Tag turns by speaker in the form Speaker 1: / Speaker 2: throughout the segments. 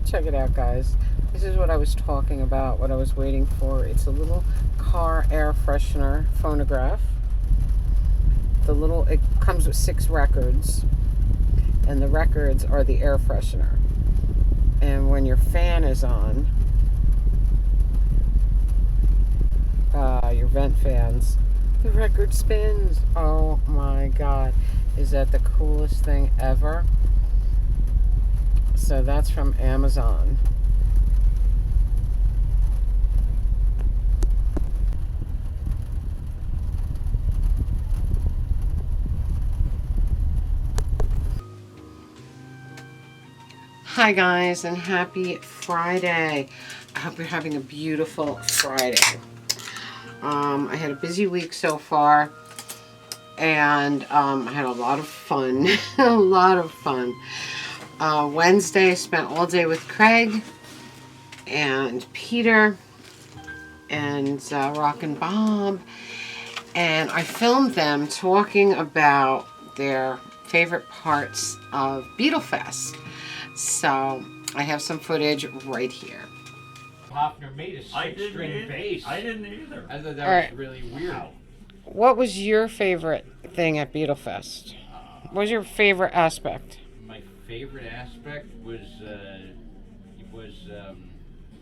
Speaker 1: Check it out, guys. This is what I was talking about, what I was waiting for. It's a little car air freshener phonograph. It comes with 6 records, and the records are the air freshener. And when your fan is on, your vent fans, the record spins. Oh my God. Is that the coolest thing ever? So that's from Amazon. Hi guys, and happy Friday. I hope you're having a beautiful Friday. I had a busy week so far, and I had a lot of fun. A lot of fun. Wednesday, I spent all day with Craig and Peter and Rock and Bob, and I filmed them talking about their favorite parts of Beetlefest. So I have some footage right here.
Speaker 2: Hoffner made a 6-string bass.
Speaker 3: I didn't either.
Speaker 2: I thought that was really weird.
Speaker 1: What was your favorite thing at Beetlefest? What was your favorite aspect?
Speaker 2: My favorite aspect was the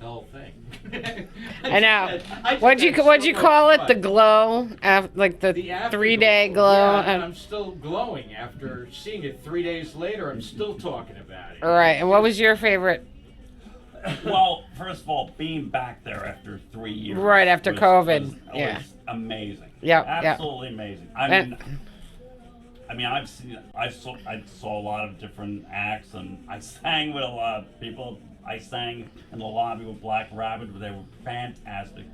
Speaker 2: whole thing.
Speaker 1: I know. What'd you call it? The glow, like the 3-day glow.
Speaker 2: Yeah, I'm still glowing after seeing it 3 days later. I'm still talking about it.
Speaker 1: All right. And what was your favorite?
Speaker 3: Well, first of all, being back there after 3 years.
Speaker 1: Right after COVID.
Speaker 3: Was amazing.
Speaker 1: Yeah.
Speaker 3: Absolutely amazing. I mean, I saw a lot of different acts, and I sang with a lot of people. I sang in the lobby with Black Rabbit, but they were fantastic.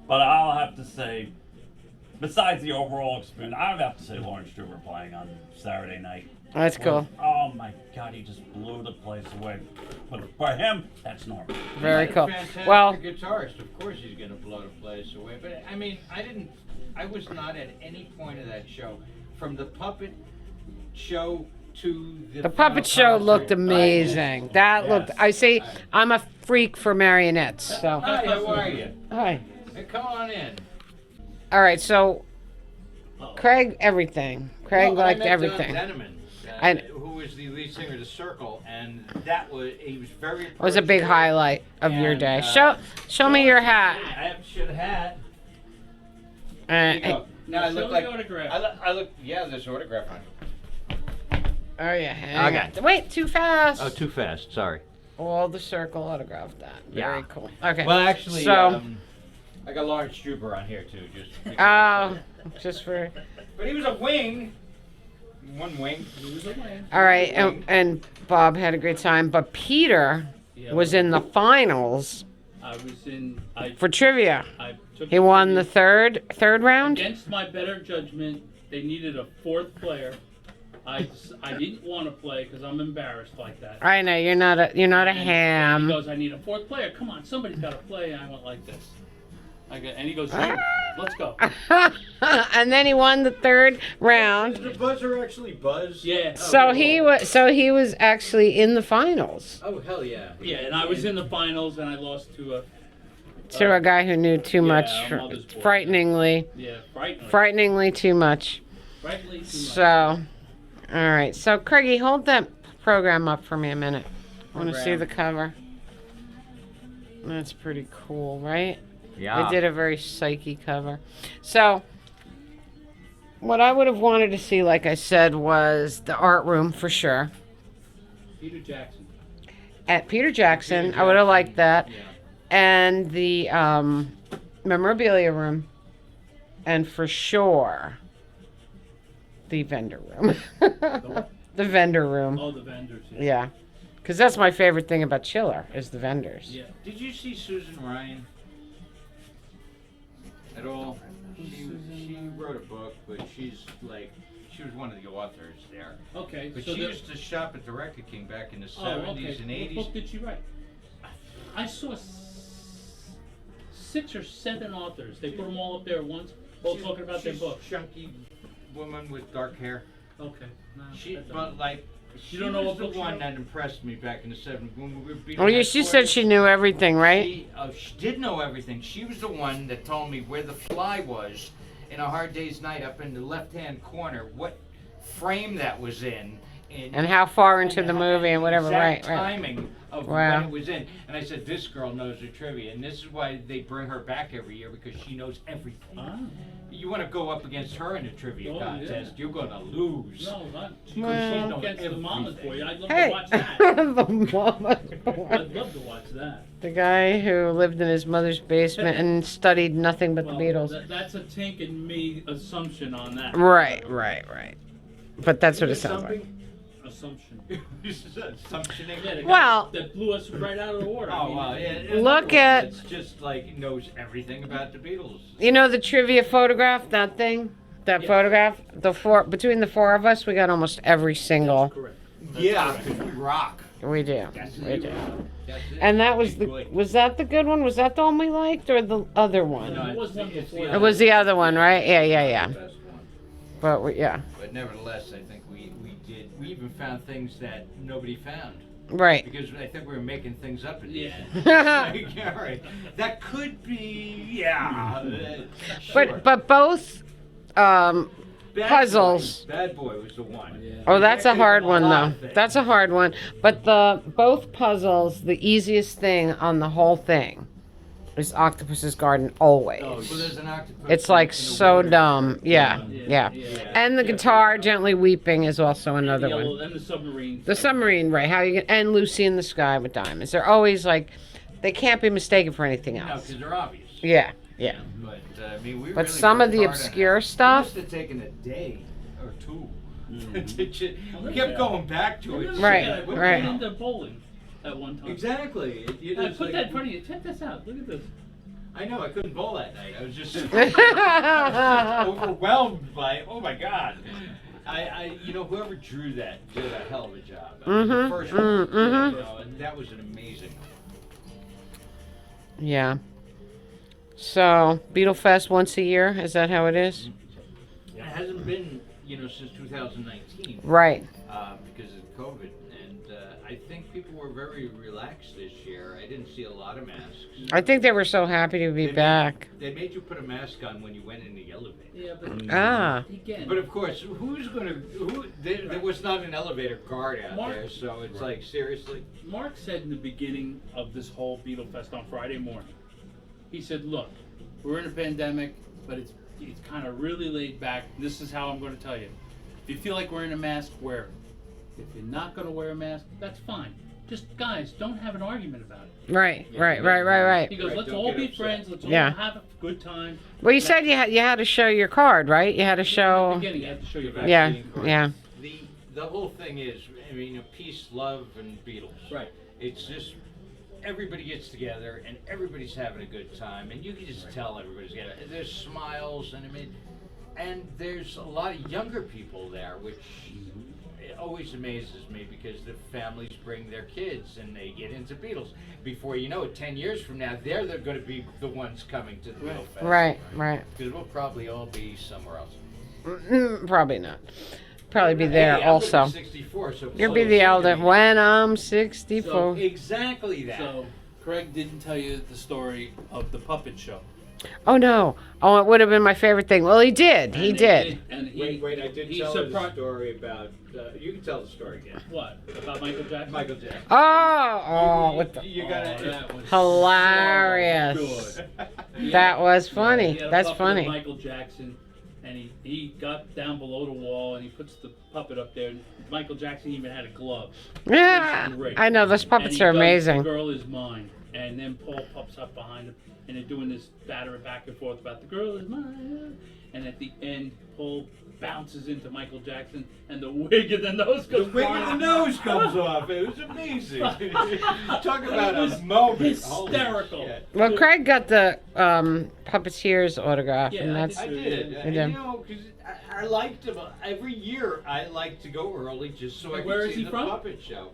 Speaker 3: But I'll have to say, besides the overall experience, I would have to say Lawrence Struber playing on Saturday night.
Speaker 1: That's cool.
Speaker 3: Oh my God, he just blew the place away. But for him, that's normal.
Speaker 1: Very cool.
Speaker 2: Fantastic
Speaker 1: Well,
Speaker 2: guitarist. Of course, he's going to blow the place away. But I mean, I was not at any point of that show, from the puppet show to
Speaker 1: the puppet show looked amazing. I'm a freak for marionettes. So.
Speaker 2: Hi, how are you?
Speaker 1: Hi.
Speaker 2: Hey, come on in.
Speaker 1: All right, so Craig, everything. Craig liked everything.
Speaker 2: Don Denneman, who was the lead singer of The Circle, and he was very.
Speaker 1: It was a big highlight of your day. Show me your hat.
Speaker 2: I have to show the hat.
Speaker 1: Hey.
Speaker 2: Now I look like
Speaker 4: autograph.
Speaker 2: I look. Yeah, there's autograph on it.
Speaker 1: Oh yeah. Okay. Wait, too fast.
Speaker 2: Oh, too fast. Sorry.
Speaker 1: All the Circle autographed that. Very cool. Okay.
Speaker 2: Well, actually,
Speaker 1: so
Speaker 2: I got Lawrence Struber on here too,
Speaker 1: just for.
Speaker 2: But he was a wing. One wing. He was a wing.
Speaker 1: All right, and Bob had a great time, but Peter was in the finals.
Speaker 4: I was in.
Speaker 1: For trivia.
Speaker 4: He
Speaker 1: won the third round.
Speaker 4: Against my better judgment, they needed a 4th player. I didn't want to play because I'm embarrassed like that.
Speaker 1: I know you're not a ham.
Speaker 4: He goes, I need a 4th player. Come on, somebody's got to play. And I went like this. And he goes, let's go.
Speaker 1: And then he won the 3rd round.
Speaker 2: Did the buzzer actually buzz?
Speaker 4: Yeah.
Speaker 1: So he was actually in the finals.
Speaker 2: Oh hell yeah.
Speaker 4: Yeah, and I was in the finals, and I lost to
Speaker 1: a guy who knew too much, frighteningly.
Speaker 4: Yeah,
Speaker 1: frighteningly too much.
Speaker 4: Frighteningly too much.
Speaker 1: So. All right, so Craigie, hold that program up for me a minute. I want to see the cover. That's pretty cool, right?
Speaker 2: Yeah.
Speaker 1: They did a very psyche cover. So, what I would have wanted to see, like I said, was the art room for sure.
Speaker 4: Peter Jackson.
Speaker 1: At Peter Jackson, I would have liked that.
Speaker 4: Yeah.
Speaker 1: And the memorabilia room. And for sure, the vendor room. The vendor room.
Speaker 4: Oh, the vendors.
Speaker 1: Yeah. Because that's my favorite thing about Chiller, is the vendors.
Speaker 4: Yeah.
Speaker 2: Did you see Susan Ryan at all? She wrote a book, but she was one of the authors there.
Speaker 4: Okay.
Speaker 2: But she used to shop at the Record King back in the 70s and 80s.
Speaker 4: What book did she write? I saw 6 or 7 authors. They put them all up there at once, all talking about their book.
Speaker 2: Chunky woman with dark hair.
Speaker 4: Okay. No,
Speaker 2: But like She
Speaker 4: don't know
Speaker 2: was
Speaker 4: what
Speaker 2: the
Speaker 4: book she
Speaker 2: one
Speaker 4: wrote?
Speaker 2: that impressed me back in the 70s when we were beating
Speaker 1: Oh, yeah,
Speaker 2: that
Speaker 1: she
Speaker 2: boy.
Speaker 1: said she knew everything, right?
Speaker 2: She did know everything. She was the one that told me where the fly was in A Hard Day's Night up in the left-hand corner, what frame that was in.
Speaker 1: And how far into
Speaker 2: and
Speaker 1: the movie and whatever,
Speaker 2: exact
Speaker 1: right, right.
Speaker 2: timing of
Speaker 1: Wow.
Speaker 2: when it was in. And I said, this girl knows her trivia. And this is why they bring her back every year, because she knows everything.
Speaker 4: Ah.
Speaker 2: You want to go up against her in a trivia
Speaker 4: Oh,
Speaker 2: contest,
Speaker 4: yeah.
Speaker 2: you're going to lose.
Speaker 4: No, not. She
Speaker 1: Well-
Speaker 4: goes against the Mama's Boy. I'd love
Speaker 1: Hey,
Speaker 4: to watch that.
Speaker 1: the mama's boy.
Speaker 4: I'd love to watch that.
Speaker 1: The guy who lived in his mother's basement and studied nothing but
Speaker 4: Well,
Speaker 1: the Beatles.
Speaker 4: that's a Tink and me assumption on that.
Speaker 1: Right, right, right. But that's what it sounds like.
Speaker 4: Assumption.
Speaker 2: Assumptioning.
Speaker 4: Yeah, the guy
Speaker 1: Well-
Speaker 4: that blew us right out of the water. I
Speaker 2: Oh,
Speaker 4: mean,
Speaker 2: well, yeah.
Speaker 1: Look at-
Speaker 2: It's just like knows everything about the Beatles.
Speaker 1: You know the trivia photograph, that thing? That
Speaker 4: Yeah.
Speaker 1: photograph? Between the four of us, we got almost every single.
Speaker 4: Correct.
Speaker 2: Yeah, because we rock.
Speaker 1: We do.
Speaker 2: That's
Speaker 1: We
Speaker 2: it.
Speaker 1: do.
Speaker 2: That's it.
Speaker 1: And that was
Speaker 2: Big boy.
Speaker 1: was that the good one? Was that the one we liked or the other one?
Speaker 2: No,
Speaker 4: It was
Speaker 2: it's
Speaker 4: one
Speaker 2: the- it's
Speaker 4: before
Speaker 2: the
Speaker 1: It was the other one, right? Yeah, yeah, yeah.
Speaker 2: Best one.
Speaker 1: But yeah.
Speaker 2: But nevertheless, I think we even found things that nobody found.
Speaker 1: Right.
Speaker 2: Because I think we were making things up at the
Speaker 4: Yeah.
Speaker 2: end. Like, all right, that could be, yeah. Sure.
Speaker 1: But both
Speaker 2: Bad
Speaker 1: puzzles.
Speaker 2: Boy. Bad Boy was the one.
Speaker 4: Yeah.
Speaker 1: Oh, that's a
Speaker 2: That could
Speaker 1: hard
Speaker 2: be a
Speaker 1: one
Speaker 2: lot of
Speaker 1: though.
Speaker 2: things.
Speaker 1: That's a hard one. But both puzzles, the easiest thing on the whole thing is Octopus's Garden always.
Speaker 2: Oh, well, there's an octopus.
Speaker 1: It's like
Speaker 2: in the
Speaker 1: so
Speaker 2: water.
Speaker 1: dumb. Yeah, yeah. And the guitar gently weeping is also another
Speaker 4: the
Speaker 1: one.
Speaker 4: yellow, and the submarine.
Speaker 1: The submarine, right? How you get, and Lucy in the Sky with Diamonds. They're always like, they can't be mistaken for anything
Speaker 2: No,
Speaker 1: else.
Speaker 2: because they're obvious.
Speaker 1: Yeah, yeah.
Speaker 2: But I mean, we
Speaker 1: But
Speaker 2: really
Speaker 1: some of
Speaker 2: worked
Speaker 1: the
Speaker 2: hard on
Speaker 1: obscure
Speaker 2: that.
Speaker 1: stuff-
Speaker 2: It must have taken a day or two.
Speaker 3: Mhm.
Speaker 2: We kept going back to it.
Speaker 1: Right,
Speaker 4: I put
Speaker 1: right.
Speaker 4: it into bowling at one time.
Speaker 2: Exactly.
Speaker 4: And I put that in front of you. Check this out. Look at this.
Speaker 2: I know. I couldn't bowl that night. I was just
Speaker 1: yeah,
Speaker 2: overwhelmed by. Oh my God. You know, whoever drew that did a hell of a job. I mean, the
Speaker 1: Mhm,
Speaker 2: first one,
Speaker 1: mhm.
Speaker 2: you know, and that was an amazing.
Speaker 1: So, Beatlefest once a year, is that how it is?
Speaker 2: It hasn't been, since 2019.
Speaker 1: Right.
Speaker 2: Because of COVID, and I think people were very relaxed this year. I didn't see a lot of masks.
Speaker 1: I think they were so happy to be back.
Speaker 2: They made you put a mask on when you went in the elevator.
Speaker 4: Yeah, but
Speaker 1: Ah.
Speaker 4: again,
Speaker 2: But of course, there was not an elevator guard out
Speaker 4: Mark-
Speaker 2: there, so it's like, seriously?
Speaker 4: Mark said in the beginning of this whole Beatlefest on Friday morning, he said, look, we're in a pandemic, but it's kind of really laid back. This is how I'm going to tell you. If you feel like wearing a mask, wear it. If you're not going to wear a mask, that's fine. Just, guys, don't have an argument about it.
Speaker 1: Right,
Speaker 2: Yeah,
Speaker 1: right,
Speaker 2: yeah.
Speaker 1: right, right, right.
Speaker 4: He goes,
Speaker 2: Right,
Speaker 4: let's
Speaker 2: don't
Speaker 4: all
Speaker 2: get
Speaker 4: be
Speaker 2: upset.
Speaker 4: friends. Let's all
Speaker 1: Yeah.
Speaker 4: have a good time.
Speaker 1: Well, you said you had to show your card, right? You had to
Speaker 4: In the
Speaker 1: show.
Speaker 4: beginning, you have to show your back.
Speaker 1: Yeah,
Speaker 2: Vaccine card.
Speaker 1: yeah.
Speaker 2: The whole thing is, I mean, peace, love, and Beatles.
Speaker 4: Right.
Speaker 2: It's just everybody gets together and everybody's having a good time, and you can just tell everybody's together. There's smiles, and there's a lot of younger people there, which it always amazes me because the families bring their kids and they get into Beatles. Before you know it, 10 years from now, they're going to be the ones coming to the Beatle Fest.
Speaker 1: Right, right.
Speaker 2: Because we'll probably all be somewhere else.
Speaker 1: Probably not. Probably be there
Speaker 2: Hey, I'm gonna be
Speaker 1: also.
Speaker 2: 64, so
Speaker 1: You'll be the elder when I'm 64.
Speaker 2: Exactly that.
Speaker 4: So, Craig didn't tell you the story of the puppet show.
Speaker 1: Oh no! Oh, it would have been my favorite thing. Well, he did. He
Speaker 4: And
Speaker 1: did.
Speaker 4: And he,
Speaker 2: I did
Speaker 4: he
Speaker 2: tell her the
Speaker 4: surpri-
Speaker 2: story about. You can tell the story again.
Speaker 4: What? About Michael Jackson?
Speaker 2: Michael Jackson.
Speaker 1: Oh, what the
Speaker 2: You
Speaker 4: Oh,
Speaker 2: gotta.
Speaker 4: that was
Speaker 1: hilarious!
Speaker 4: so good.
Speaker 1: That was
Speaker 4: He
Speaker 1: funny.
Speaker 4: had a
Speaker 1: That's
Speaker 4: puppet of
Speaker 1: funny.
Speaker 4: Michael Jackson, and he got down below the wall and he puts the puppet up there. Michael Jackson even had a glove.
Speaker 1: Yeah,
Speaker 4: Great.
Speaker 1: I know those
Speaker 4: And
Speaker 1: puppets
Speaker 4: he
Speaker 1: are
Speaker 4: goes,
Speaker 1: amazing.
Speaker 4: The girl is mine. And then Paul pops up behind him, and they're doing this batter back and forth about the girl is mine. And at the end, Paul bounces into Michael Jackson, and the wig and the nose
Speaker 2: The
Speaker 4: goes
Speaker 2: wing of the
Speaker 4: flying.
Speaker 2: nose comes off. It was amazing. Talk about
Speaker 4: It was
Speaker 2: a moment. Holy
Speaker 4: hysterical.
Speaker 2: shit.
Speaker 1: Well, Craig got the puppeteer's autograph,
Speaker 4: Yeah,
Speaker 1: and
Speaker 4: I
Speaker 1: that's
Speaker 2: I did.
Speaker 1: You
Speaker 2: And,
Speaker 1: did.
Speaker 2: you know, because I liked him. Every year, I like to go early just so I
Speaker 4: Where
Speaker 2: could
Speaker 4: is
Speaker 2: see
Speaker 4: he
Speaker 2: the
Speaker 4: from?
Speaker 2: puppet show.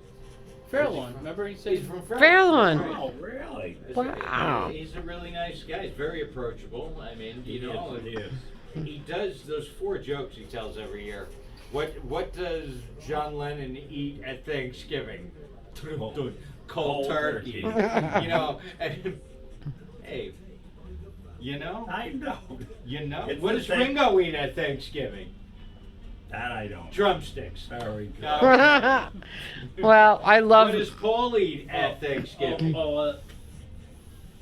Speaker 4: Fairlawn. Remember he said
Speaker 2: He's from Fairlawn.
Speaker 1: Fairlawn.
Speaker 4: Oh, really?
Speaker 1: Wow.
Speaker 2: He's a really nice guy. He's very approachable. I mean, he does those 4 jokes he tells every year. What does John Lennon eat at Thanksgiving?
Speaker 3: Cold
Speaker 2: Cold turkey.
Speaker 3: turkey.
Speaker 2: You know, and, hey, you know,
Speaker 3: I know. It's
Speaker 2: what
Speaker 3: the
Speaker 2: does
Speaker 3: same-
Speaker 2: Ringo eat at Thanksgiving?
Speaker 3: That I don't.
Speaker 2: Drumsticks.
Speaker 3: Very good.
Speaker 2: Okay.
Speaker 1: Well, I love
Speaker 2: What does Paul eat at Thanksgiving?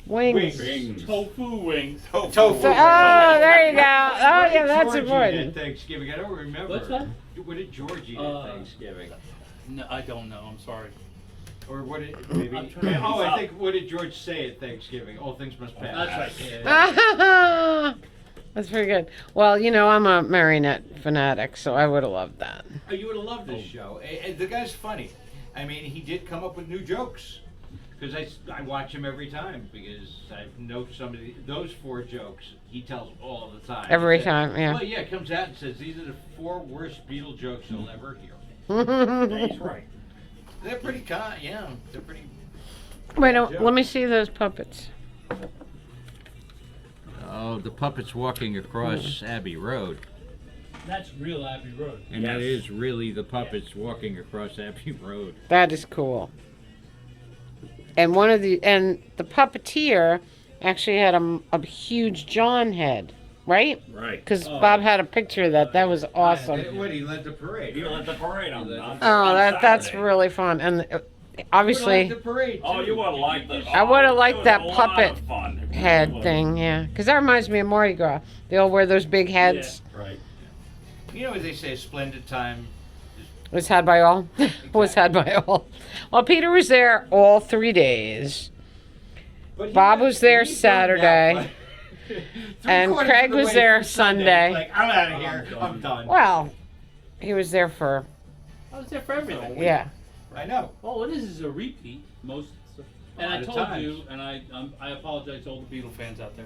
Speaker 1: wings.
Speaker 3: Wings.
Speaker 4: Tofu wings.
Speaker 2: Tofu.
Speaker 1: So, oh, there you go. Oh,
Speaker 2: What
Speaker 1: yeah,
Speaker 2: did
Speaker 1: that's
Speaker 2: George eat
Speaker 1: important.
Speaker 2: at Thanksgiving? I don't remember.
Speaker 4: What's that?
Speaker 2: What did George eat
Speaker 4: Uh,
Speaker 2: at Thanksgiving?
Speaker 4: No, I don't know. I'm sorry.
Speaker 2: Or what did maybe?
Speaker 4: I'm trying to-
Speaker 2: Oh, I think what did George say at Thanksgiving? All things must pass.
Speaker 4: That's right. Yeah.
Speaker 1: That's pretty good. Well, you know, I'm a marionette fanatic, so I would have loved that.
Speaker 2: Oh, you would have loved this show. The guy's funny. I mean, he did come up with new jokes. Because I watch him every time because I know some of those 4 jokes he tells all the time.
Speaker 1: Every
Speaker 2: He said,
Speaker 1: time, yeah.
Speaker 2: Well, yeah, comes out and says these are the 4 worst Beatle jokes you'll ever hear.
Speaker 3: He's right.
Speaker 2: They're pretty yeah, they're pretty.
Speaker 1: Wait, let me see those puppets.
Speaker 2: Oh, the puppet's walking across Abbey Road.
Speaker 4: That's real Abbey Road.
Speaker 2: And that
Speaker 3: Yes.
Speaker 2: is really the puppets walking across Abbey Road.
Speaker 1: That is cool. And the puppeteer actually had a huge John head, right?
Speaker 3: Right.
Speaker 1: Because
Speaker 4: Oh.
Speaker 1: Bob had a picture of that. That was awesome.
Speaker 2: What, he led the parade?
Speaker 3: You let the parade on.
Speaker 1: Oh, that's really fun. And obviously,
Speaker 2: the parade.
Speaker 3: Oh, you would have liked it.
Speaker 1: I would have liked
Speaker 3: It was
Speaker 1: that
Speaker 3: a lot
Speaker 1: puppet
Speaker 3: of fun. It really
Speaker 1: head
Speaker 3: was.
Speaker 1: thing, yeah. Because that reminds me of Mardi Gras. They all wear those big heads.
Speaker 3: Right.
Speaker 2: You know what they say? A splendid time.
Speaker 1: Was had by all. Was had by all. Well, Peter was there all 3 days.
Speaker 2: But
Speaker 1: Bob was there
Speaker 2: he done
Speaker 1: Saturday,
Speaker 2: that, but
Speaker 1: and
Speaker 2: 3/4
Speaker 1: Craig
Speaker 2: of the
Speaker 1: was
Speaker 2: way
Speaker 1: there
Speaker 2: through
Speaker 1: Sunday.
Speaker 2: Like, I'm out of
Speaker 3: I'm
Speaker 2: here.
Speaker 3: done.
Speaker 2: I'm done.
Speaker 1: Well, he was there for,
Speaker 4: I was there for everything.
Speaker 1: yeah.
Speaker 2: I know.
Speaker 4: All it is a repeat. Most. And
Speaker 2: A lot
Speaker 4: I
Speaker 2: of
Speaker 4: told
Speaker 2: times.
Speaker 4: you, and I apologize to all the Beatle fans out there.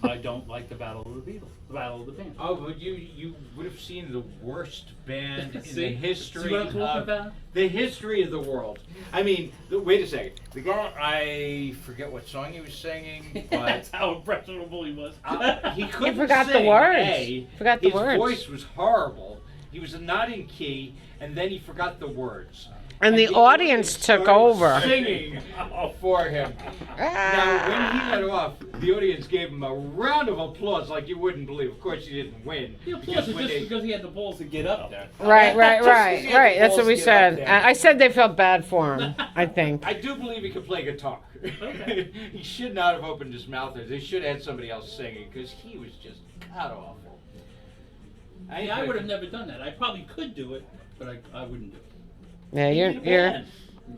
Speaker 4: I don't like the Battle of the Beatles, the Battle of the Band.
Speaker 2: Oh, but you would have seen the worst band in
Speaker 4: See?
Speaker 2: the history
Speaker 4: See what I'm talking
Speaker 2: of
Speaker 4: about?
Speaker 2: the history of the world. I mean, wait a second. The guy, I forget what song he was singing, but
Speaker 4: That's how impressionable he was.
Speaker 2: he couldn't
Speaker 1: forgot the
Speaker 2: sing,
Speaker 1: words.
Speaker 2: A.
Speaker 1: Forgot the
Speaker 2: His
Speaker 1: words.
Speaker 2: voice was horrible. He was not in key, and then he forgot the words.
Speaker 1: And the audience took
Speaker 2: started
Speaker 1: over.
Speaker 2: singing for him. Now, when he let off, the audience gave him a round of applause like you wouldn't believe. Of course, he didn't win.
Speaker 4: The applause
Speaker 2: because
Speaker 4: is
Speaker 2: when
Speaker 4: just
Speaker 2: they-
Speaker 4: because he had the balls to get up there.
Speaker 1: Right.
Speaker 2: Just 'cause he had the
Speaker 1: That's what
Speaker 2: balls
Speaker 1: we
Speaker 2: to get
Speaker 1: said.
Speaker 2: up there.
Speaker 1: I said they felt bad for him, I think.
Speaker 2: I do believe he could play guitar.
Speaker 4: Okay.
Speaker 2: He should not have opened his mouth. They should have had somebody else singing because he was just god awful.
Speaker 4: I would have never done that. I probably could do it, but I wouldn't do it.
Speaker 1: Yeah,
Speaker 3: You need a
Speaker 1: you're
Speaker 3: band.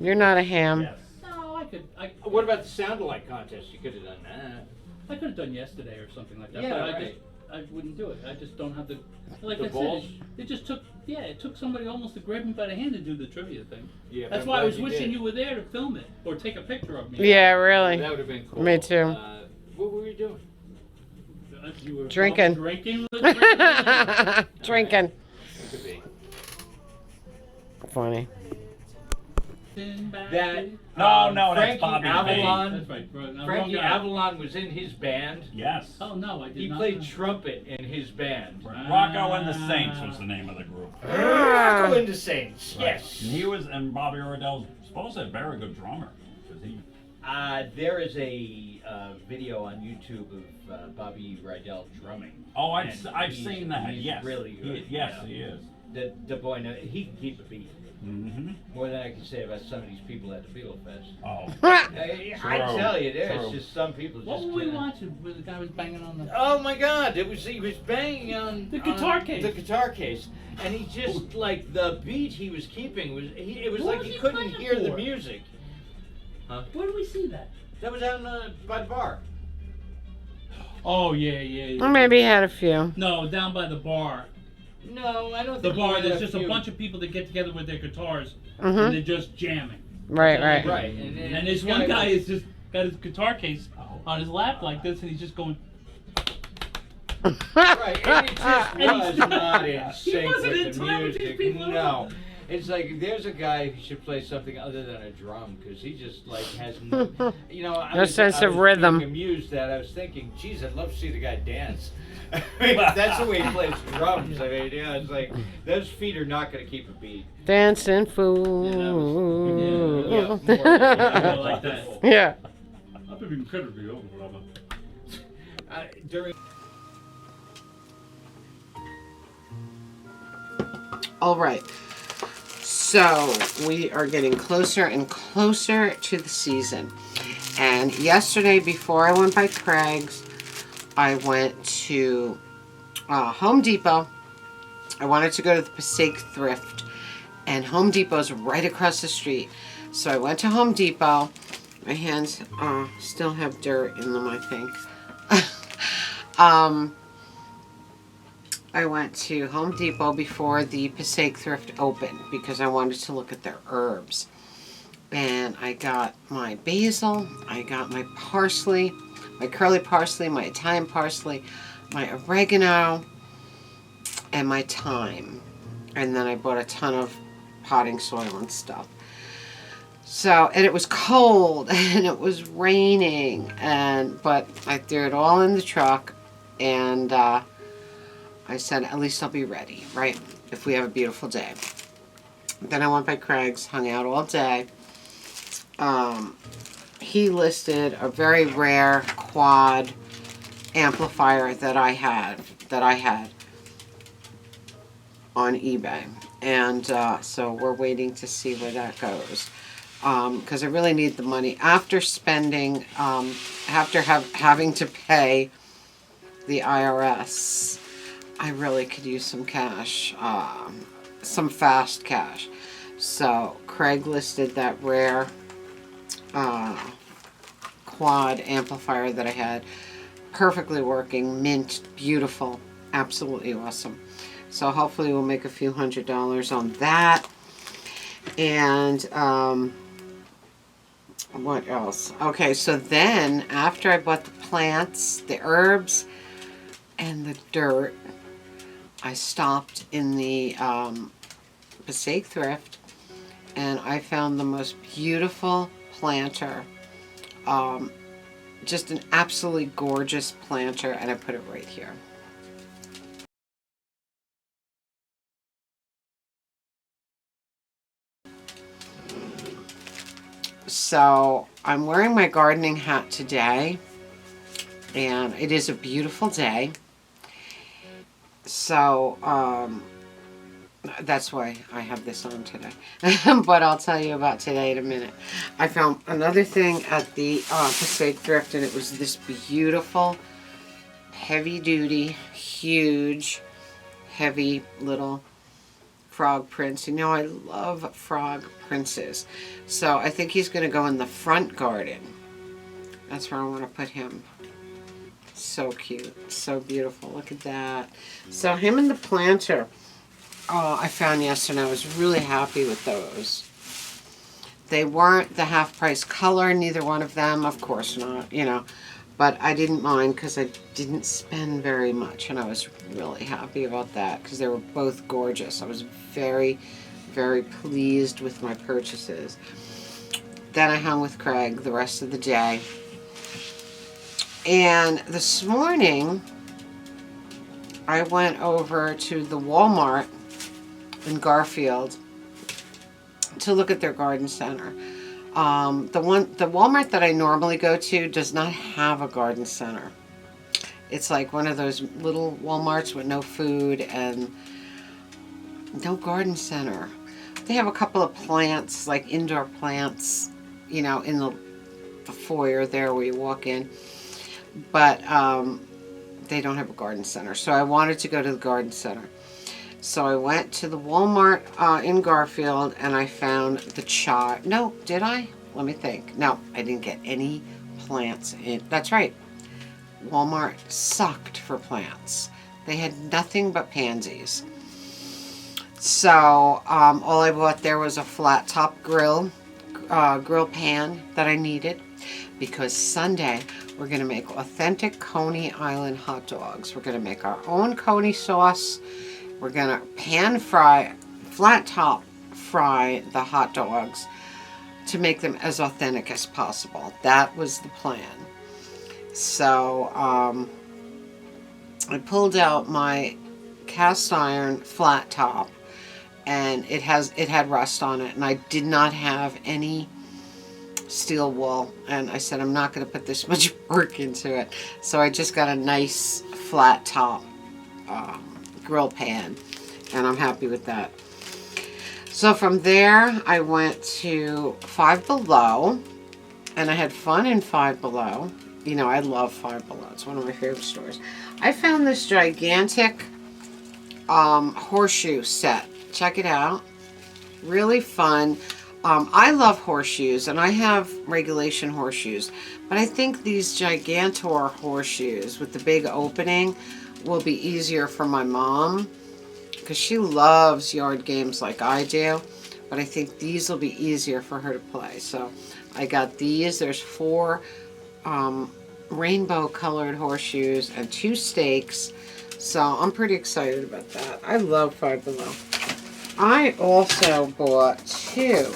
Speaker 1: you're not a ham.
Speaker 3: Yes.
Speaker 4: No, I could.
Speaker 2: What about the sound-alike contest? You could have done that.
Speaker 4: I could have done yesterday or something like that.
Speaker 2: Yeah,
Speaker 4: but
Speaker 2: right.
Speaker 4: I wouldn't do it. I just don't have the. Like
Speaker 2: The
Speaker 4: I
Speaker 2: balls?
Speaker 4: said, it just took. Yeah, it took somebody almost to grab me by the hand to do the trivia thing.
Speaker 2: Yeah,
Speaker 4: That's
Speaker 2: but
Speaker 4: why I
Speaker 2: I'm
Speaker 4: was
Speaker 2: glad
Speaker 4: wishing
Speaker 2: did.
Speaker 4: you were there to film it or take a picture of me.
Speaker 1: Yeah, really.
Speaker 2: That would have been cool.
Speaker 1: Me too.
Speaker 2: What were you doing?
Speaker 4: You were
Speaker 1: Drinking.
Speaker 4: Drinking. With us?
Speaker 1: Drinking.
Speaker 2: It could be.
Speaker 1: Funny.
Speaker 2: That
Speaker 3: No, no, that's
Speaker 2: Frankie
Speaker 3: Bobby
Speaker 2: Avalon.
Speaker 4: That's right. Bro. Now,
Speaker 2: Frankie
Speaker 4: wrong guy.
Speaker 2: Avalon was in his band.
Speaker 3: Yes.
Speaker 4: Oh no, I did
Speaker 2: He
Speaker 4: not.
Speaker 2: played
Speaker 4: know.
Speaker 2: trumpet in his band.
Speaker 3: Rocco and the Saints was the name of the group.
Speaker 2: Rocco and the Saints.
Speaker 3: Right.
Speaker 2: Yes.
Speaker 3: And he was, and Bobby Rydell's supposed to be a very good drummer. 'Cause he,
Speaker 2: There is a video on YouTube of Bobby Rydell drumming.
Speaker 3: oh,
Speaker 2: And
Speaker 3: I've
Speaker 2: he's-
Speaker 3: seen that.
Speaker 2: He's
Speaker 3: Yes.
Speaker 2: really good.
Speaker 3: Yes,
Speaker 2: you know.
Speaker 3: he is.
Speaker 2: The boy, he can keep a beat.
Speaker 3: Mm-hmm.
Speaker 2: More than I can say about some of these people at the Beatle Fest.
Speaker 3: Oh.
Speaker 2: I
Speaker 3: True,
Speaker 2: tell you, there's
Speaker 3: true.
Speaker 2: just some people just.
Speaker 4: What were we
Speaker 2: can't.
Speaker 4: watching? Where the guy was banging on the.
Speaker 2: Oh my God! He was banging on
Speaker 4: The guitar
Speaker 2: on
Speaker 4: case.
Speaker 2: The guitar case, and he just like the beat he was keeping was it was
Speaker 4: What
Speaker 2: like
Speaker 4: was
Speaker 2: he
Speaker 4: he
Speaker 2: couldn't
Speaker 4: playing
Speaker 2: hear the
Speaker 4: for?
Speaker 2: music.
Speaker 4: Where do we see that?
Speaker 2: That was out by the bar.
Speaker 4: Oh yeah.
Speaker 1: Or maybe he had a few.
Speaker 4: No, down by the bar.
Speaker 2: No, I don't.
Speaker 4: The
Speaker 2: think he
Speaker 4: bar.
Speaker 2: had
Speaker 4: There's just a
Speaker 2: few.
Speaker 4: bunch of people that get together with their guitars and
Speaker 1: Mhm.
Speaker 4: they're just jamming.
Speaker 1: Right.
Speaker 2: Right,
Speaker 4: And this one guy is just got his guitar case on his lap like this, and he's just going.
Speaker 2: Right, and it just
Speaker 4: And
Speaker 2: was
Speaker 4: he's
Speaker 2: not in
Speaker 4: he
Speaker 2: sync
Speaker 4: wasn't
Speaker 2: with
Speaker 4: in
Speaker 2: the
Speaker 4: time with these
Speaker 2: music.
Speaker 4: people at
Speaker 2: No,
Speaker 4: all.
Speaker 2: It's like there's a guy who should play something other than a drum because he just like has no, you know,
Speaker 1: No sense of
Speaker 2: I was
Speaker 1: rhythm.
Speaker 2: being amused that I was thinking, geez, I'd love to see the guy dance. I mean, that's the way he plays drums. I mean, yeah, it's like those feet are not going to keep a beat.
Speaker 1: Dancing fool.
Speaker 2: Yeah, more,
Speaker 3: I like that.
Speaker 1: Yeah.
Speaker 3: I've been incredibly old, brother.
Speaker 2: During
Speaker 1: All right. So we are getting closer and closer to the season. And yesterday, before I went by Craig's, I went to Home Depot. I wanted to go to the Passaic Thrift, and Home Depot's right across the street. So I went to Home Depot. My hands still have dirt in them, I think. I went to Home Depot before the Passaic Thrift opened because I wanted to look at their herbs. And I got my basil, I got my parsley, my curly parsley, my Italian parsley, my oregano, and my thyme. And then I bought a ton of potting soil and stuff. So, and it was cold and it was raining, but I threw it all in the truck, and I said, at least I'll be ready, right? If we have a beautiful day. Then I went by Craig's, hung out all day. He listed a very rare quad amplifier that I had on eBay. And so we're waiting to see where that goes. Because I really need the money. After spending, having to pay the IRS, I really could use some cash, some fast cash. So Craig listed that rare quad amplifier that I had, perfectly working, mint, beautiful, absolutely awesome. So hopefully we'll make a few $100s on that. And what else? Okay, so then after I bought the plants, the herbs, and the dirt, I stopped in the Passaic Thrift, and I found the most beautiful planter. Just an absolutely gorgeous planter, and I put it right here. So I'm wearing my gardening hat today, and it is a beautiful day. So that's why I have this on today. But I'll tell you about today in a minute. I found another thing at the Passaic Thrift, and it was this beautiful, heavy-duty, huge, heavy little frog prince. You know, I love frog princes. So I think he's going to go in the front garden. That's where I want to put him. So cute. So beautiful. Look at that. So him and the planter I found yesterday. I was really happy with those. They weren't the half price color, neither one of them. Of course not, you know. But I didn't mind because I didn't spend very much. And I was really happy about that because they were both gorgeous. I was very, very pleased with my purchases. Then I hung with Craig the rest of the day. And this morning, I went over to the Walmart in Garfield to look at their garden center. The Walmart that I normally go to does not have a garden center. It's like one of those little Walmarts with no food and no garden center. They have a couple of plants, like indoor plants, you know, in the foyer there where you walk in. But they don't have a garden center. So I wanted to go to the garden center. So I went to the Walmart in Garfield, and I found the chive. No, did I? Let me think. No, I didn't get any plants in. That's right. Walmart sucked for plants. They had nothing but pansies. So all I bought there was a flat top grill pan that I needed, because Sunday we're going to make authentic Coney Island hot dogs. We're going to make our own Coney sauce. We're going to pan fry, flat top, fry the hot dogs to make them as authentic as possible. That was the plan. So I pulled out my cast iron flat top, and it had rust on it, and I did not have any steel wool, and I said I'm not going to put this much work into it, so I just got a nice flat top grill pan, and I'm happy with that. So from there I went to Five Below, and I had fun in Five Below. You know, I love Five Below. It's one of my favorite stores. I found this gigantic horseshoe set. Check it out. Really fun. I love horseshoes, and I have regulation horseshoes, but I think these Gigantor horseshoes with the big opening will be easier for my mom, because she loves yard games like I do, but I think these will be easier for her to play. So I got these. There's 4 rainbow colored horseshoes and 2 stakes, so I'm pretty excited about that. I love Five Below. I also bought 2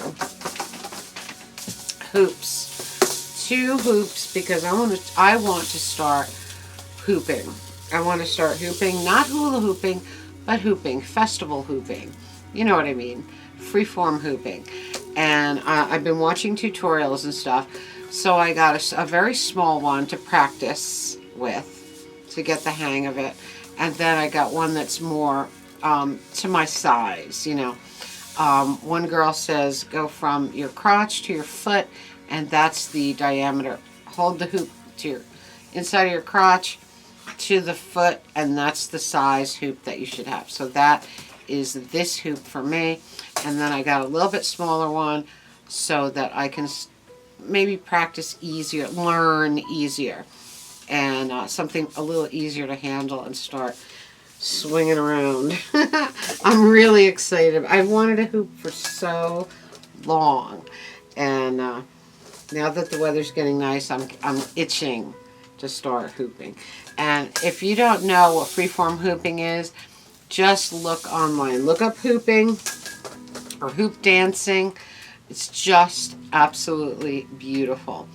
Speaker 1: hoops. 2 hoops because I want to start hooping. I want to start hooping, not hula hooping, but hooping, festival hooping. You know what I mean? Freeform hooping. And I've been watching tutorials and stuff, so I got a very small one to practice with to get the hang of it. And then I got one that's more to my size, you know. One girl says go from your crotch to your foot, and that's the diameter. Hold the hoop to your inside of your crotch to the foot, and that's the size hoop that you should have. So that is this hoop for me. And then I got a little bit smaller one so that I can maybe practice easier, learn easier, and something a little easier to handle and start swinging around. I'm really excited. I've wanted a hoop for so long, and now that the weather's getting nice, I'm itching to start hooping. And if you don't know what freeform hooping is, just look online. Look up hooping or hoop dancing. It's just absolutely beautiful.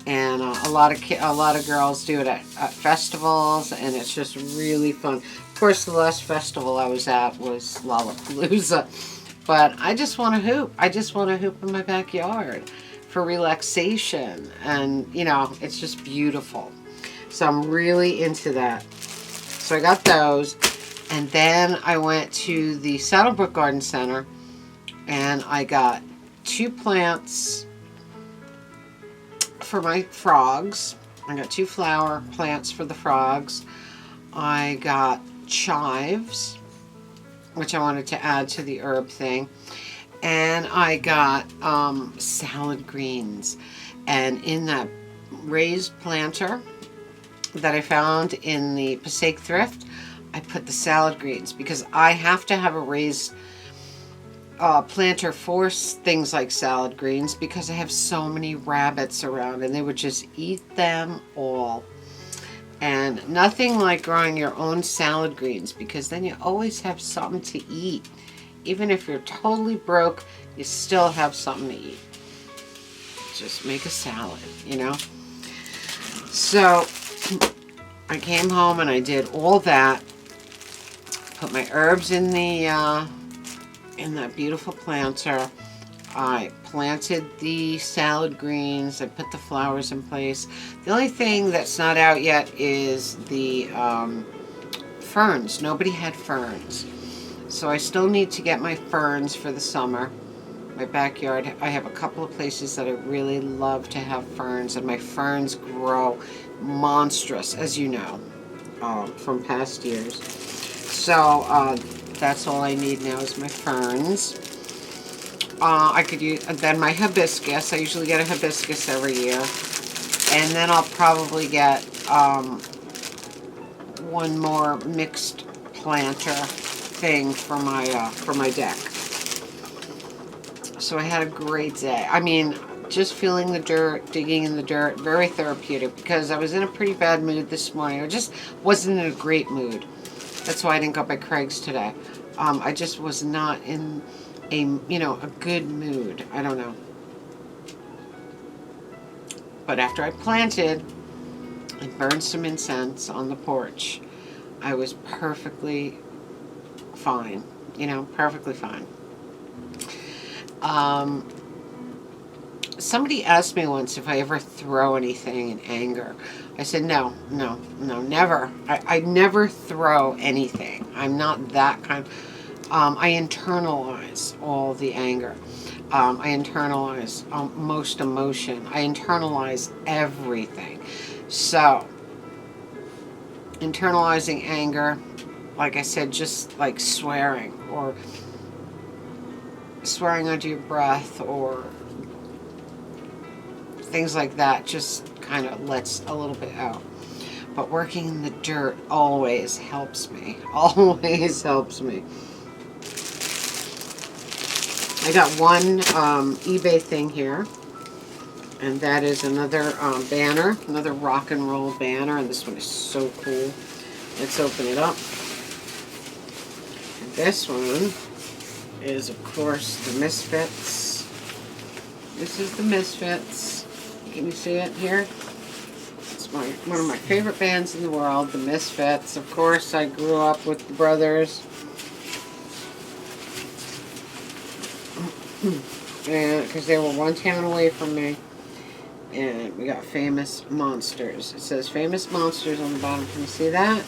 Speaker 1: And a lot of girls do it at festivals, and it's just really fun. Of course, the last festival I was at was Lollapalooza, but I just want to hoop. I just want to hoop in my backyard for relaxation, and you know, it's just beautiful. So I'm really into that. So I got those, and then I went to the Saddlebrook Garden Center, and I got 2 plants for my frogs. I got 2 flower plants for the frogs. I got chives, which I wanted to add to the herb thing. And I got salad greens. And in that raised planter that I found in the Passaic Thrift, I put the salad greens because I have to have a raised planter for things like salad greens because I have so many rabbits around and they would just eat them all. And nothing like growing your own salad greens, because then you always have something to eat. Even if you're totally broke, you still have something to eat. Just make a salad, you know. So I came home and I did all that. Put my herbs in that beautiful planter. I planted the salad greens. I put the flowers in place. The only thing that's not out yet is the ferns. Nobody had ferns. So I still need to get my ferns for the summer. My backyard, I have a couple of places that I really love to have ferns, and my ferns grow monstrous, as you know, from past years. So that's all I need now is my ferns. I could use then my hibiscus. I usually get a hibiscus every year, and then I'll probably get one more mixed planter thing for my deck. So I had a great day. I mean, just feeling the dirt, digging in the dirt, very therapeutic, because I was in a pretty bad mood this morning. I just wasn't in a great mood. That's why I didn't go by Craig's today. I just was not in a good mood. I don't know. But after I planted and burned some incense on the porch, I was perfectly fine. Perfectly fine. Somebody asked me once if I ever throw anything in anger. I said, no, never. I never throw anything. I'm not that kind. I internalize all the anger. I internalize most emotion. I internalize everything. So, internalizing anger, like I said, just like swearing or swearing under your breath or things like that, just kind of lets a little bit out. But working in the dirt always helps me. Always helps me. I got one eBay thing here, and that is another banner, another rock and roll banner, and this one is so cool. Let's open it up. And this one is, of course, the Misfits. This is the Misfits. Can you see it here? It's one of my favorite bands in the world, the Misfits. Of course, I grew up with the brothers. And because they were one town away from me. And we got Famous Monsters. It says Famous Monsters on the bottom. Can you see that?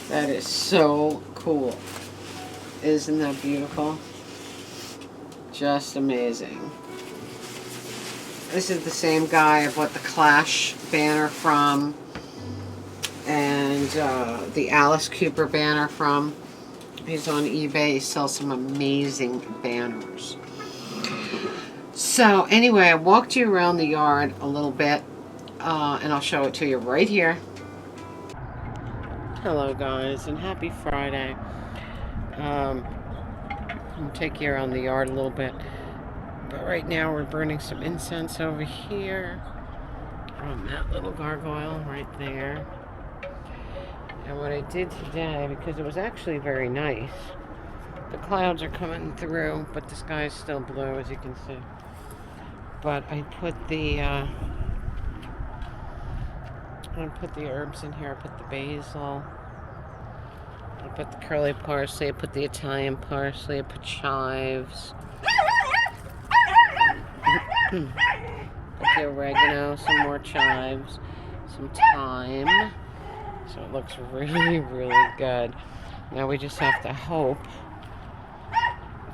Speaker 1: That is so cool. Isn't that beautiful? Just amazing. This is the same guy I bought the Clash banner from. And the Alice Cooper banner from. He's on eBay. He sells some amazing banners. So anyway, I walked you around the yard a little bit, and I'll show it to you right here. Hello guys, and happy Friday. I'll take you around the yard a little bit, but right now we're burning some incense over here on that little gargoyle right there. And what I did today, because it was actually very nice, the clouds are coming through, but the sky is still blue, as you can see. But I put the herbs in here. I put the basil. I put the curly parsley. I put the Italian parsley. I put chives. Put the oregano. Some more chives. Some thyme. So it looks really, really good. Now we just have to hope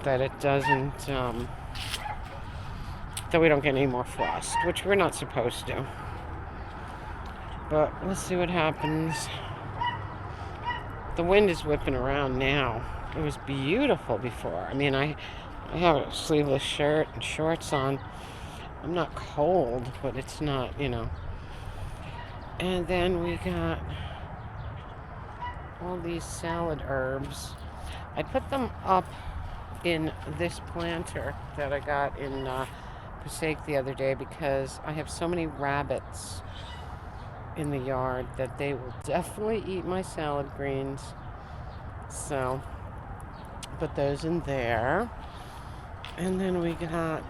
Speaker 1: that it doesn't. That we don't get any more frost, which we're not supposed to. But we'll see what happens. The wind is whipping around now. It was beautiful before. I mean, I have a sleeveless shirt and shorts on. I'm not cold, but it's not, And then we got all these salad herbs. I put them up in this planter that I got in Passaic the other day because I have so many rabbits in the yard that they will definitely eat my salad greens. So put those in there. And then we got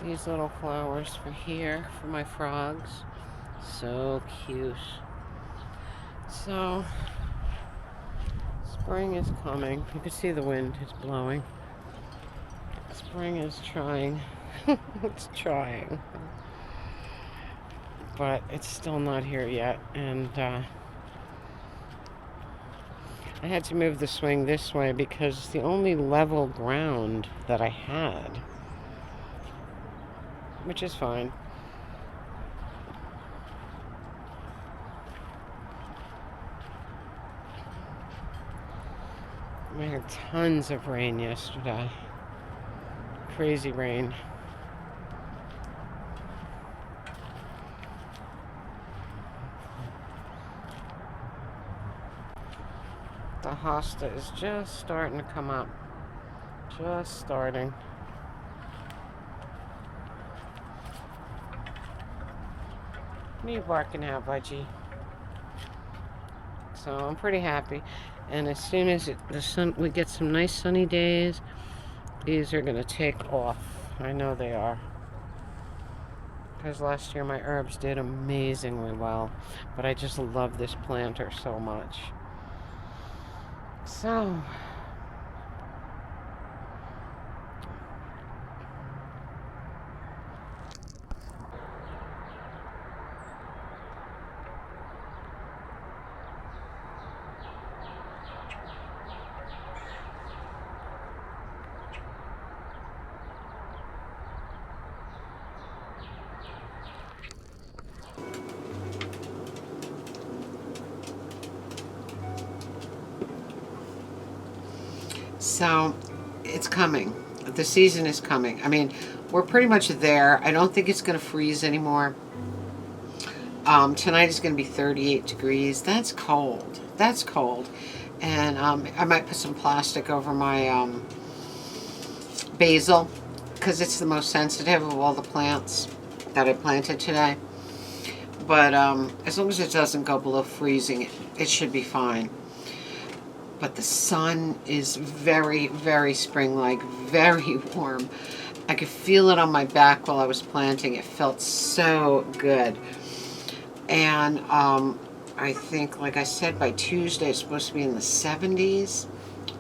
Speaker 1: these little flowers for here for my frogs. So cute. So spring is coming. You can see the wind is blowing. Spring is trying. It's trying. But it's still not here yet. And I had to move the swing this way because it's the only level ground that I had. Which is fine. We had tons of rain yesterday. Crazy rain. The hosta is just starting to come up. Just starting. What are you barking at, Budgie? So I'm pretty happy. And as soon as we get some nice sunny days, These are going to take off. I know they are. Because last year my herbs did amazingly well. But I just love this planter so much. So, so it's coming. The season is coming. I mean, we're pretty much there. I don't think it's going to freeze anymore. Tonight is going to be 38 degrees. That's cold. That's cold. And I might put some plastic over my basil because it's the most sensitive of all the plants that I planted today. But as long as it doesn't go below freezing, it should be fine. But the sun is very, very spring-like, very warm. I could feel it on my back while I was planting. It felt so good. And I think, like I said, by Tuesday it's supposed to be in the 70s.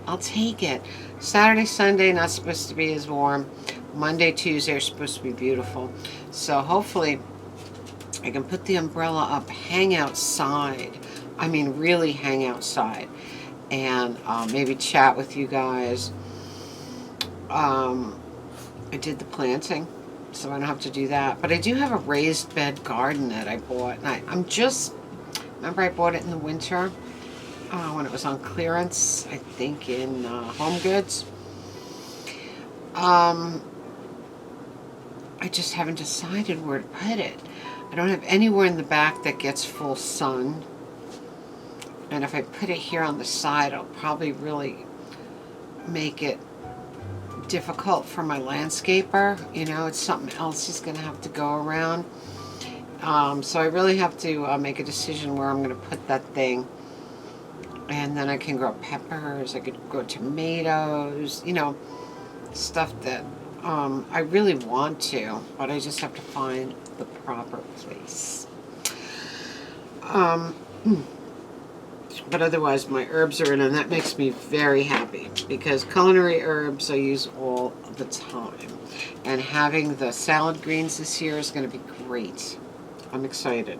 Speaker 1: I'll take it. Saturday, Sunday, not supposed to be as warm. Monday, Tuesday are supposed to be beautiful. So hopefully I can put the umbrella up, hang outside. I mean, really hang outside. And maybe chat with you guys. I did the planting, so I don't have to do that. But I do have a raised bed garden that I bought. And I'm just, remember I bought it in the winter when it was on clearance, I think in Home Goods. I just haven't decided where to put it. I don't have anywhere in the back that gets full sun. And if I put it here on the side, I'll probably really make it difficult for my landscaper. You know, it's something else he's going to have to go around. So I really have to make a decision where I'm going to put that thing. And then I can grow peppers, I could grow tomatoes, you know, stuff that I really want to, but I just have to find the proper place. But otherwise, my herbs are in, and that makes me very happy because culinary herbs I use all the time. And having the salad greens this year is going to be great. I'm excited.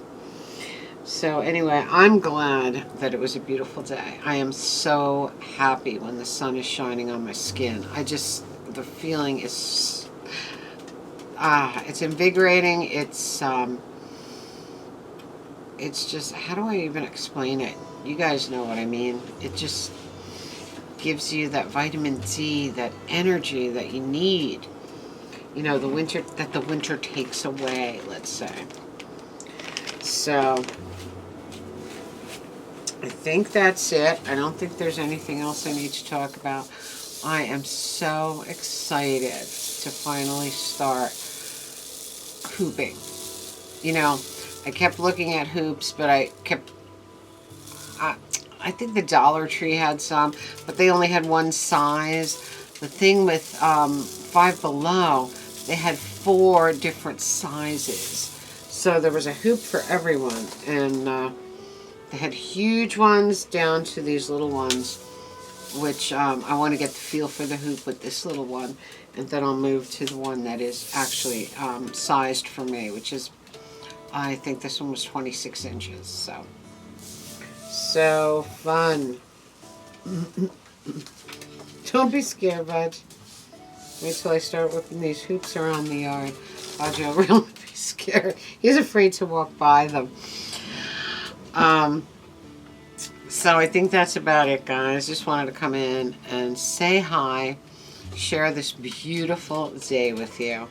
Speaker 1: So anyway, I'm glad that it was a beautiful day. I am so happy when the sun is shining on my skin. The feeling is, it's invigorating. It's just, how do I even explain it? You guys know what I mean. It just gives you that vitamin D, that energy that you need. You know, the winter takes away, let's say. So, I think that's it. I don't think there's anything else I need to talk about. I am so excited to finally start hooping. You know, I kept looking at hoops, but I think the Dollar Tree had some, but they only had one size. The thing with Five Below, they had 4 different sizes. So there was a hoop for everyone, and they had huge ones down to these little ones, which I want to get the feel for the hoop with this little one, and then I'll move to the one that is actually sized for me, which is, I think this one was 26 inches, so fun. Don't be scared, Bud. Wait till I start whipping these hoops around the yard. Bud, you'll really be scared. He's afraid to walk by them. So I think that's about it, guys. Just wanted to come in and say hi, share this beautiful day with you.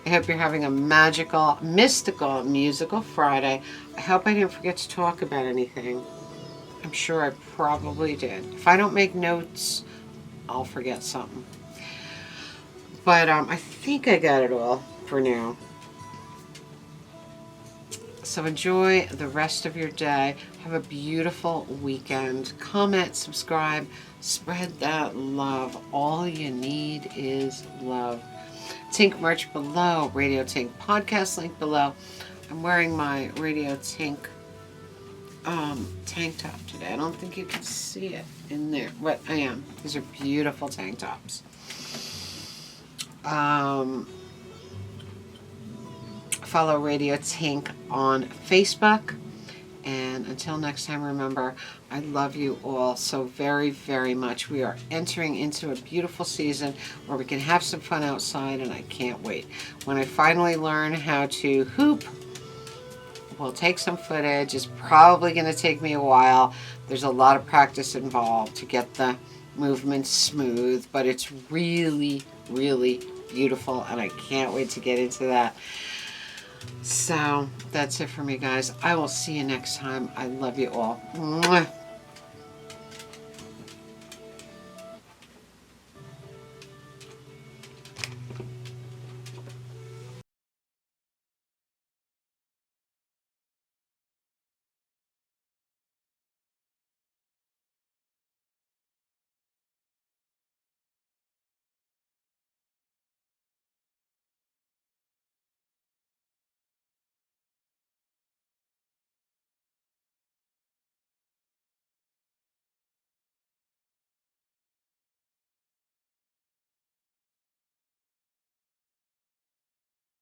Speaker 1: I hope you're having a magical, mystical, musical Friday. I hope I didn't forget to talk about anything. I'm sure I probably did. If I don't make notes, I'll forget something. But I think I got it all for now. So enjoy the rest of your day. Have a beautiful weekend. Comment, subscribe, spread that love. All you need is love. Tink merch below. Radio Tink podcast link below. I'm wearing my Radio Tink tank top today. I don't think you can see it in there, but I am. These are beautiful tank tops. Follow Radio Tink on Facebook. And until next time, remember, I love you all so very, very much. We are entering into a beautiful season where we can have some fun outside, and I can't wait. When I finally learn how to hoop, we'll take some footage. It's probably going to take me a while. There's a lot of practice involved to get the movements smooth, but it's really, really beautiful, and I can't wait to get into that. So that's it for me, guys. I will see you next time. I love you all. Mwah.